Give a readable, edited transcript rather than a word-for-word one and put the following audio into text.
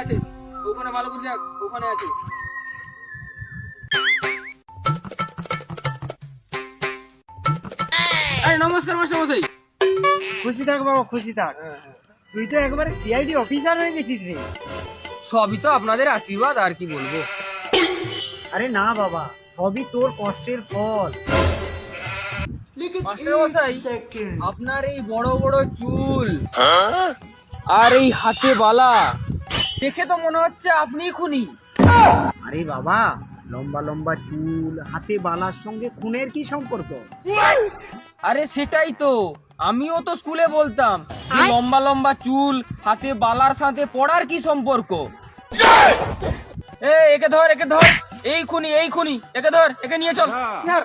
আছে, ওখানে ভালো করে দেখ, ওখানে আছে। আরে নমস্কার মাস্টার মশাই। খুশি থাক বাবা, খুশি থাক। তুই তো একবারে সিআইডি অফিসার হয়ে গেছিস রে। সবই তো আপনাদের আশীর্বাদ, আর কি বলবো। আরে না বাবা, সবই তোর কষ্টের ফল। মাস্টার মশাই, আপনার এই বড় বড় চুল আর এই হাতে বালা দেখে তো মনে হচ্ছে আপনিই খুনি। আরে বাবা, লম্বা লম্বা চুল হাতে বালার সঙ্গে খুনের কি সম্পর্ক? আরে সেটাই তো, আমিও তো স্কুলে বলতাম যে লম্বা লম্বা চুল হাতে বালার সাথে পড়ার কি সম্পর্ক। একে ধর, একে ধর, এই খুনি, এই খুনি, একে ধর, একে নিয়ে চল। স্যার